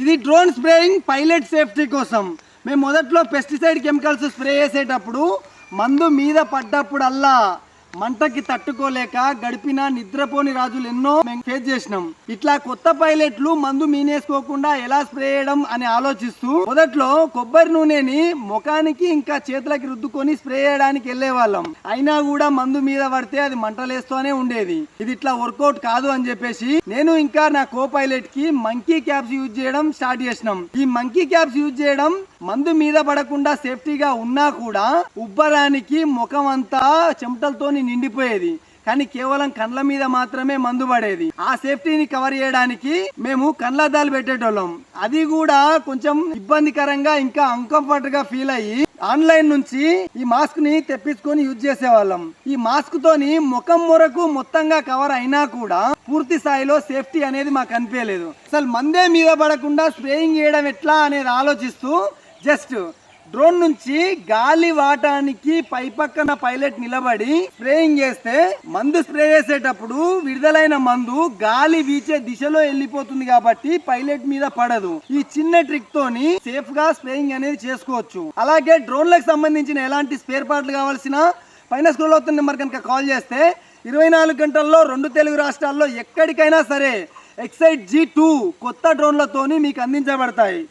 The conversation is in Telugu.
ఇది డ్రోన్ స్ప్రేయింగ్ పైలట్ సేఫ్టీ కోసం. మేము మొదట్లో పెస్టిసైడ్ కెమికల్స్ స్ప్రే చేసేటప్పుడు మందు మీద పడ్డప్పుడల్లా మంటకి తట్టుకోలేక గడిపిన నిద్రపోని రాజులు ఎన్నో మేము ఫేస్ చేసినాం. ఇట్లా కొత్త పైలట్లు మందు మీనేసుకోకుండా ఎలా స్ప్రే చేయడం అని ఆలోచిస్తూ మొదట్లో కొబ్బరి నూనెని ముఖానికి ఇంకా చేతులకి రుద్దుకొని స్ప్రే చేయడానికి వెళ్లే వాళ్ళం. అయినా కూడా మందు మీద పడితే అది మంటలేస్తూనే ఉండేది. ఇది ఇట్లా వర్కౌట్ కాదు అని చెప్పేసి నేను ఇంకా నా కో పైలట్ కి మంకీ క్యాప్స్ యూజ్ చేయడం స్టార్ట్ చేసినాం. ఈ మంకీ క్యాప్స్ యూజ్ చేయడం మందు మీద పడకుండా సేఫ్టీగా ఉన్నా కూడా ఉబ్బరానికి ముఖం అంతా చెమటలతోని నిండిపోయేది. కానీ కేవలం కండ్ల మీద మాత్రమే మందు పడేది. ఆ సేఫ్టీని కవర్ చేయడానికి మేము కండ్లద్దాలు పెట్టేటోళ్ళం. అది కూడా కొంచెం ఇబ్బందికరంగా ఇంకా అన్కంఫర్ట్ గా ఫీల్ అయ్యి ఆన్లైన్ నుంచి ఈ మాస్క్ ని తెప్పించుకొని యూజ్ చేసేవాళ్ళం. ఈ మాస్క్ తోని ముఖం వరకు మొత్తంగా కవర్ అయినా కూడా పూర్తి స్థాయిలో సేఫ్టీ అనేది మాకు అనిపించలేదు. అసలు మందే మీద పడకుండా స్ప్రేయింగ్ చేయడం ఎట్లా అనేది ఆలోచిస్తూ జస్ట్ డ్రోన్ నుంచి గాలి వాటానికి పై పక్కన పైలట్ నిలబడి స్ప్రేయింగ్ చేస్తే మందు స్ప్రే చేసేటప్పుడు విడుదలైన మందు గాలి వీచే దిశలో వెళ్ళిపోతుంది కాబట్టి పైలట్ మీద పడదు. ఈ చిన్న ట్రిక్ తోని సేఫ్ గా స్ప్రేయింగ్ అనేది చేసుకోవచ్చు. అలాగే డ్రోన్లకు సంబంధించిన ఎలాంటి స్పేర్ పార్ట్లు కావాల్సిన పైన స్క్రోల్ అవుతున్న నెంబర్ కనుక కాల్ చేస్తే 24 గంటల్లో 2 తెలుగు రాష్ట్రాల్లో ఎక్కడికైనా సరే ఎక్సైట్ G2 కొత్త డ్రోన్లతోని మీకు అందించబడతాయి.